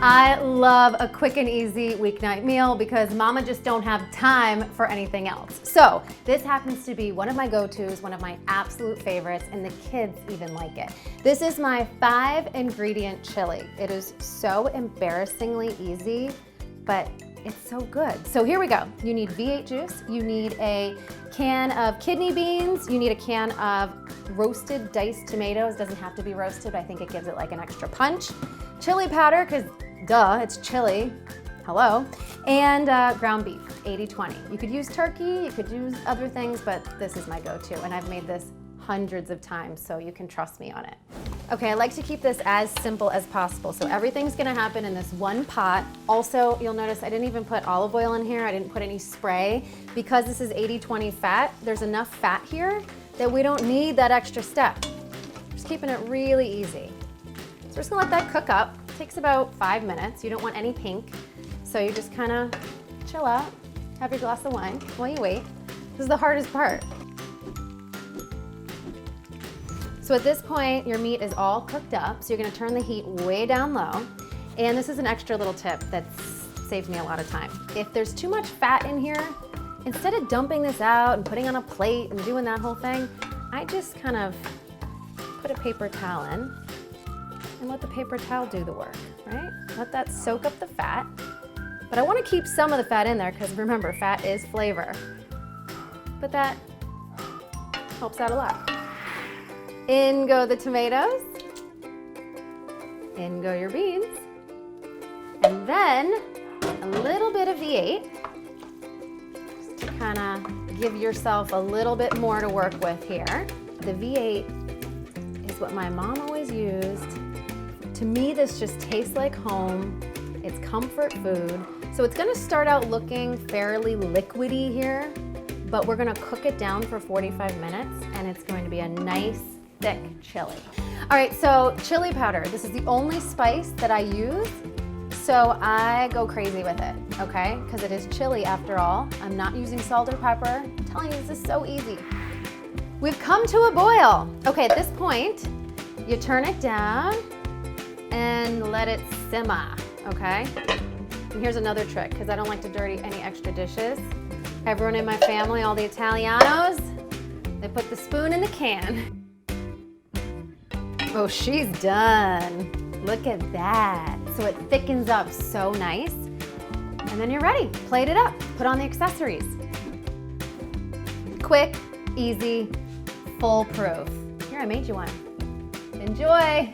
I love a quick and easy weeknight meal because mama just don't have time for anything else. So this happens to be one of my go-tos, one of my absolute favorites, and the kids even like it. This is my 5-ingredient chili. It is so embarrassingly easy, but it's so good. So here we go. You need V8 juice, you need a can of kidney beans, you need a can of roasted diced tomatoes. Doesn't have to be roasted, but I think it gives it like an extra punch. Chili powder, because duh, it's chili, hello. And ground beef, 80-20. You could use turkey, you could use other things, but this is my go-to, and I've made this hundreds of times, so you can trust me on it. Okay, I like to keep this as simple as possible. So everything's gonna happen in this one pot. Also, you'll notice I didn't even put olive oil in here. I didn't put any spray. Because this is 80-20 fat, there's enough fat here that we don't need that extra step. Just keeping it really easy. So we're just gonna let that cook up. It takes about 5 minutes. You don't want any pink. So you just kinda chill out, have your glass of wine while you wait. This is the hardest part. So at this point, your meat is all cooked up. So you're gonna turn the heat way down low. And this is an extra little tip that saves me a lot of time. If there's too much fat in here, instead of dumping this out and putting on a plate and doing that whole thing, I just kind of put a paper towel in and let the paper towel do the work, right? Let that soak up the fat. But I wanna keep some of the fat in there because remember, fat is flavor. But that helps out a lot. In go the tomatoes, in go your beans, and then a little bit of V8, just to kind of give yourself a little bit more to work with here. The V8 is what my mom always used. To me, this just tastes like home. It's comfort food. So it's gonna start out looking fairly liquidy here, but we're gonna cook it down for 45 minutes, and it's going to be a nice, thick chili. All right, so chili powder. This is the only spice that I use, so I go crazy with it, okay? Because it is chili after all. I'm not using salt or pepper. I'm telling you, this is so easy. We've come to a boil. Okay, at this point, you turn it down and let it simmer, okay? And here's another trick, because I don't like to dirty any extra dishes. Everyone in my family, all the Italianos, they put the spoon in the can. Oh, she's done. Look at that. So it thickens up so nice. And then you're ready. Plate it up. Put on the accessories. Quick, easy, foolproof. Here, I made you one. Enjoy.